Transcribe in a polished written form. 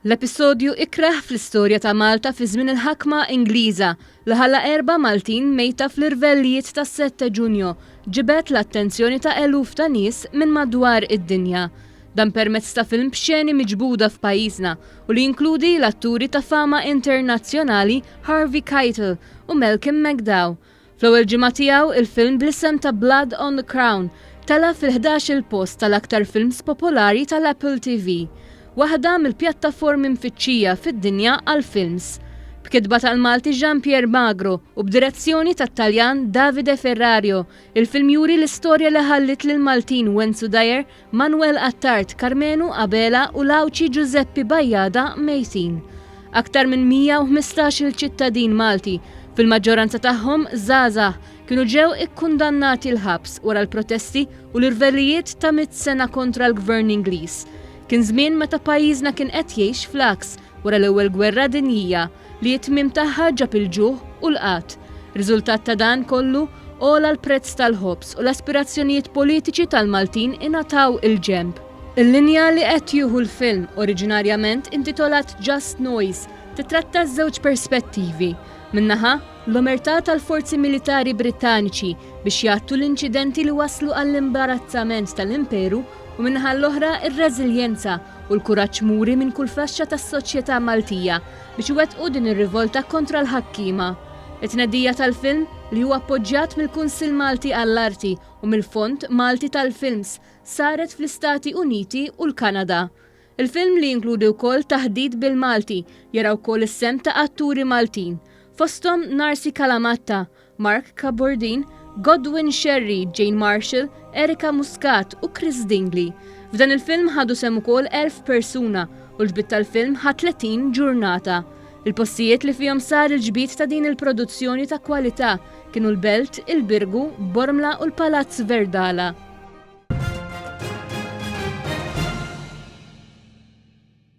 L-episodju ikraħ fl-istorja ta' Malta fi żmien il-ħakma Ingliża li ħalla 4 Maltin mejta fl-irvellijiet tas-7 Ġunju ġibet l-attenzjoni ta' eluf ta' nies minn madwar id-dinja. Dan permezz ta' film b'xeni miġbuda f'pajjiżna u li jinkludi l-atturi ta' fama internazzjonali Harvey Keitel u Malcolm McDowell. Fl-ewwel ġimgħa tiegħu il-film bl-isem ta' Blood on the Crown tela fil-11 post tal-aktar films popolari tal-Apple TV. Waħda mill-pjattaformi mfittxija fid-dinja għal-films. B'kitba tal-Malti Jean-Pierre Magro u b'direzzjoni tat-Taljan Davide Ferrario, il-film juri l-istorja li ħallit lil Maltin Wenzu Dyer, Manuel Attart, Carmenu Abela u Lawċi Giuseppe Bajjada mejtin. Aktar minn 115 il-ċittadin Malti, fil-maġġoranza tagħhom żgħażagħ, kienu ġew ikkundannati l-ħabs wara l-protesti u l-irvellijiet ta' 100 sena kontra l-Gvern Ingliż. Kien żmien meta pajjiżna kien qed jgħix fl-aks wara l-ewwel gwerra dinjija li t-tmiem tagħha ġab il-ġuħ u l-qatt. Riżultat ta' dan kollu ogħla l-prezz tal-ħobs u l-aspirazzjonijiet politiċi tal-Maltin ingħataw il-ġenb. Il-linja li qed jieħu l-film, oriġinarjament intitolat Just Noise, titratta żewġ perspettivi. Minnaħa, l-omertà tal-forzi militari Brittaniċi biex jagħtu l-inċidenti li waslu għall-imbarazzament tal-imperu u minnaħa l-oħra ir-reżiljenza u l-kuraġġ muri minn kull faxxa tas-soċjetà Maltija biex iwettqu din ir-rivolta kontra l-ħakkiema. It-tnedija tal-film li huwa appoġġjat mill-Kunsill Malti għall-Arti u mill-Fond Malti tal-Films saret fl-Istati Uniti u l-Kanada. Il-film li jinkludi wkoll taħdid bil-Malti jara wkoll is-sem ta' atturi Maltin, fosthom Narsi Kalamatta, Mark Cabordin, Godwin Sherry, Jane Marshall, Erika Muscat u Chris Dingley. F'dan il-film ħadu sem ukoll 1000 persuna u l-ġbit tal-film ħa 30 ġurnata. Il-postijiet li fihom sar il-ġbit ta' din il-produzzjoni ta' kwalità kienu l-Belt, il-Birgu, Bormla u l-Palazz Verdala.